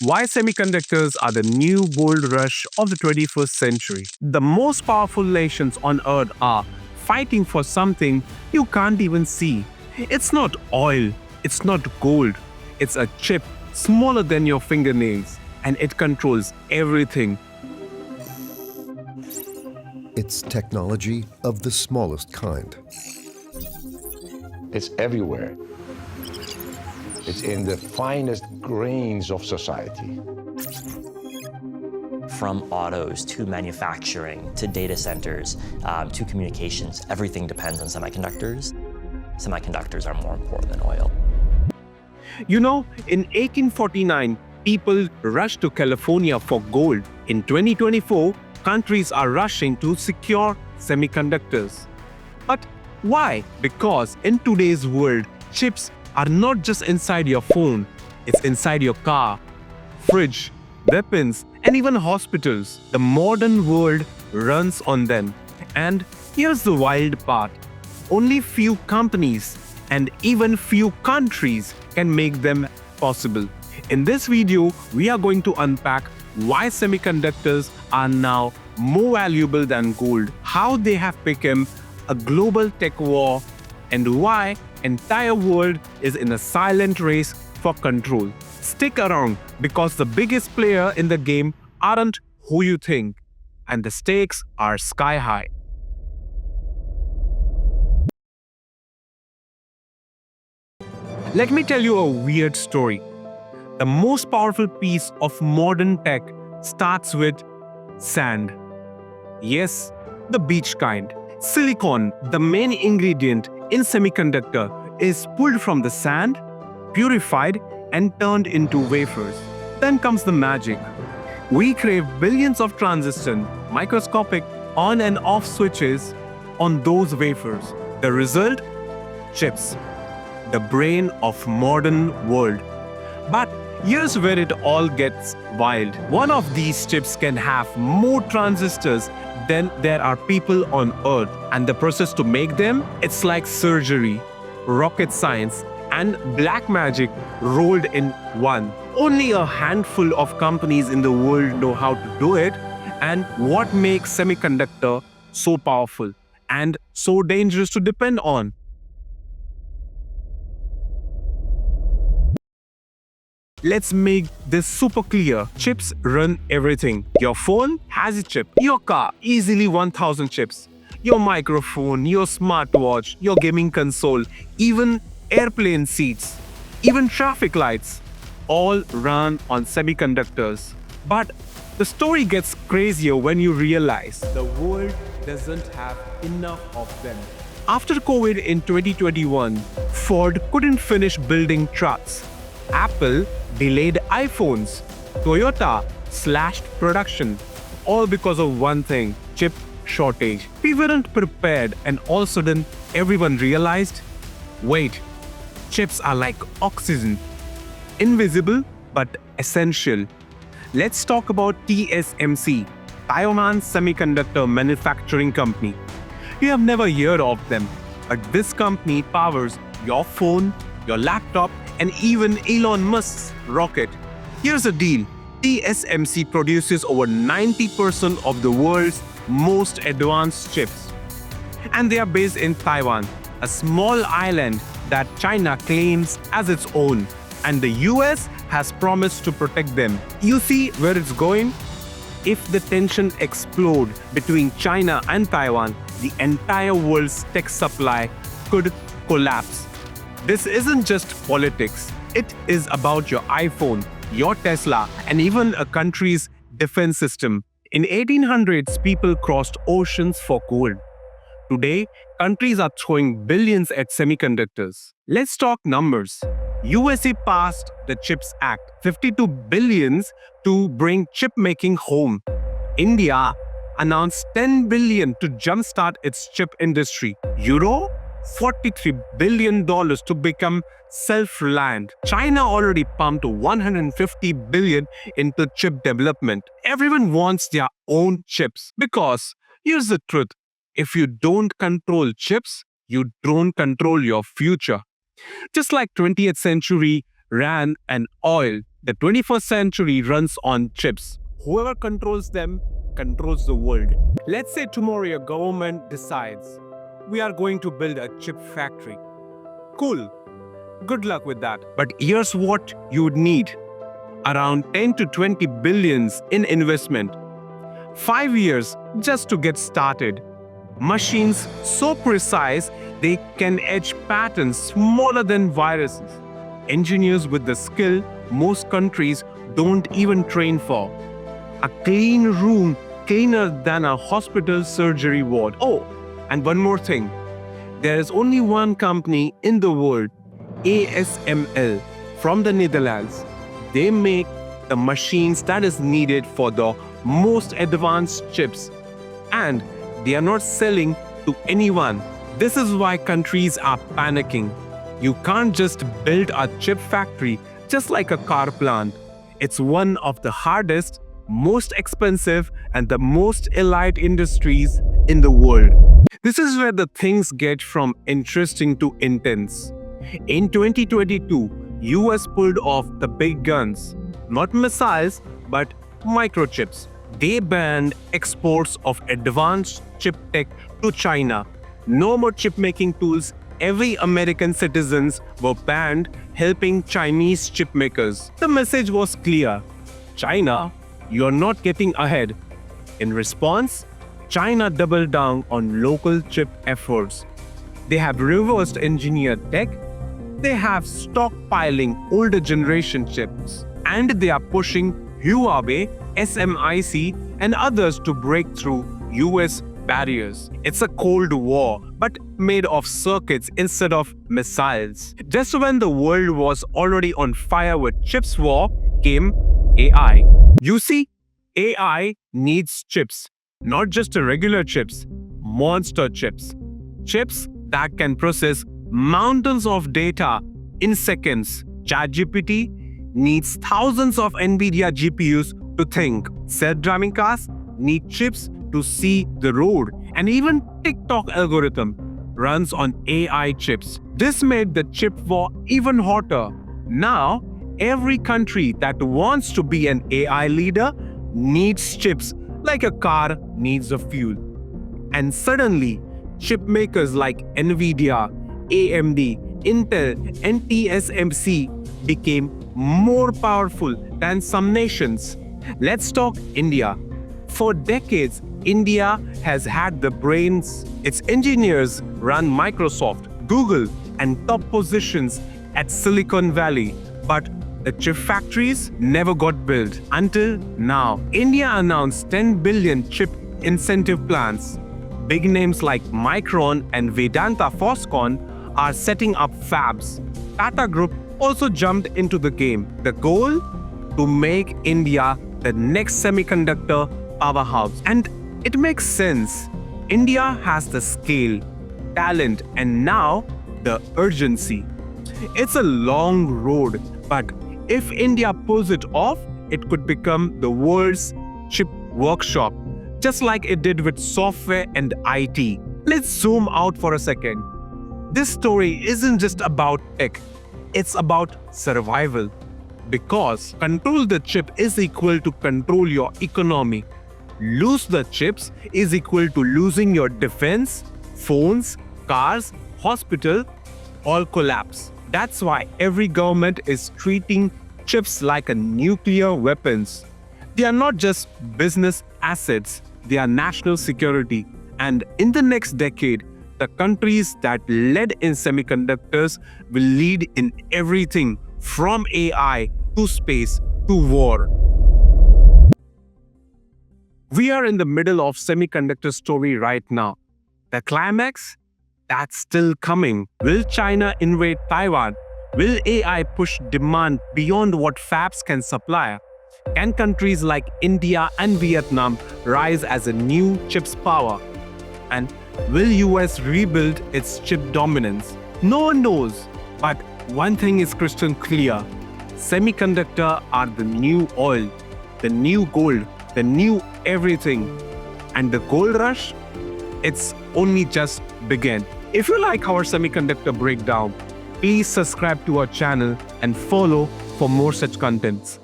Why semiconductors are the new gold rush of the 21st century. The most powerful nations on earth are fighting for something you can't even see. It's not oil, it's not gold, it's a chip smaller than your fingernails, and it controls everything. It's technology of the smallest kind. It's everywhere. It's in the finest grains of society. From autos to manufacturing to data centers to communications, everything depends on semiconductors. Semiconductors are more important than oil. You know, in 1849, people rushed to California for gold. In 2024, countries are rushing to secure semiconductors. But why? Because in today's world, chips are not just inside your phone, it's inside your car, fridge, weapons, and even hospitals. The modern world runs on them. And here's the wild part. Only few companies and even few countries can make them possible. In this video, we are going to unpack why semiconductors are now more valuable than gold, how they have become a global tech war, and why entire world is in a silent race for control. Stick around because the biggest player in the game aren't who you think, and the stakes are sky high. Let me tell you a weird story. The most powerful piece of modern tech starts with sand. Yes, the beach kind. Silicon, the main ingredient in semiconductor, is pulled from the sand, purified, and turned into wafers. Then comes the magic. We crave billions of transistors, microscopic on and off switches on those wafers. The result? Chips. The brain of modern world. But here's where it all gets wild. One of these chips can have more transistors than there are people on Earth. And the process to make them, it's like surgery, rocket science, and black magic rolled in one. Only a handful of companies in the world know how to do it. And what makes semiconductor so powerful and so dangerous to depend on? Let's make this super clear. Chips run everything. Your phone has a chip. Your car, easily 1000 chips. Your microphone, your smartwatch, your gaming console, even airplane seats, even traffic lights, all run on semiconductors. But the story gets crazier when you realize the world doesn't have enough of them. After COVID in 2021, Ford couldn't finish building trucks. Apple delayed iPhones. Toyota slashed production. All because of one thing, chip shortage. We weren't prepared, and all of a sudden everyone realized, wait, chips are like oxygen. Invisible but essential. Let's talk about TSMC, Taiwan Semiconductor Manufacturing Company. You have never heard of them, but this company powers your phone, your laptop, and even Elon Musk's rocket. Here's the deal. TSMC produces over 90% of the world's most advanced chips. And they are based in Taiwan, a small island that China claims as its own. And the US has promised to protect them. You see where it's going? If the tension explodes between China and Taiwan, the entire world's tech supply could collapse. This isn't just politics. It is about your iPhone, your Tesla, and even a country's defense system. In 1800s, people crossed oceans for gold. Today, countries are throwing billions at semiconductors. Let's talk numbers. USA passed the CHIPS Act, 52 billions to bring chip making home. India announced 10 billion to jumpstart its chip industry. Euro, $43 billion to become self-reliant. China already pumped 150 billion into chip development. Everyone wants their own chips because here's the truth. If you don't control chips, you don't control your future. Just like 20th century ran on oil, The 21st century runs on chips. Whoever controls them controls the world. Let's say tomorrow your government decides we are going to build a chip factory. Cool. Good luck with that. But here's what you would need. Around 10 to 20 billions in investment. 5 years just to get started. Machines so precise they can etch patterns smaller than viruses. Engineers with the skill most countries don't even train for. A clean room cleaner than a hospital surgery ward. Oh, and one more thing. There is only one company in the world, ASML, from the Netherlands. They make the machines that is needed for the most advanced chips. And they are not selling to anyone. This is why countries are panicking. You can't just build a chip factory just like a car plant. It's one of the hardest, most expensive, and the most elite industries in the world. This is where the things get from interesting to intense. In 2022, US pulled off the big guns. Not missiles, but microchips. They banned exports of advanced chip tech to China. No more chip-making tools. Every American citizens were banned helping Chinese chip makers. The message was clear. China, you're not getting ahead. In response, China doubled down on local chip efforts. They have reversed engineered tech. They have stockpiling older generation chips. And they are pushing Huawei, SMIC, and others to break through US barriers. It's a Cold War, but made of circuits instead of missiles. Just when the world was already on fire with chips war, came AI. You see, AI needs chips, not just regular chips, monster chips. Chips that can process mountains of data in seconds. ChatGPT needs thousands of NVIDIA GPUs to think. Self-driving cars need chips to see the road, and even TikTok algorithm runs on AI chips. This made the chip war even hotter. Now, every country that wants to be an AI leader needs chips like a car needs a fuel. And suddenly, chip makers like NVIDIA, AMD, Intel, and TSMC became more powerful than some nations. Let's talk India. For decades, India has had the brains. Its engineers run Microsoft, Google, and top positions at Silicon Valley. But the chip factories never got built until now. India announced 10 billion chip incentive plans. Big names like Micron and Vedanta Foxconn are setting up fabs. Tata Group also jumped into the game. The goal? To make India the next semiconductor powerhouse. And it makes sense. India has the scale, talent, and now the urgency. It's a long road, but if India pulls it off, it could become the world's chip workshop, just like it did with software and IT. Let's zoom out for a second. This story isn't just about tech, it's about survival. Because control the chip is equal to control your economy. Lose the chips is equal to losing your defense, phones, cars, hospital, all collapse. That's why every government is treating chips like a nuclear weapons. They are not just business assets, they are national security. And in the next decade, the countries that led in semiconductors will lead in everything from AI to space to war. We are in the middle of semiconductor story right now. The climax? That's still coming. Will China invade Taiwan? Will AI push demand beyond what fabs can supply? Can countries like India and Vietnam rise as a new chips power? And will US rebuild its chip dominance? No one knows. But one thing is crystal clear. Semiconductors are the new oil, the new gold, the new everything. And the gold rush? It's only just begun. If you like our semiconductor breakdown, please subscribe to our channel and follow for more such contents.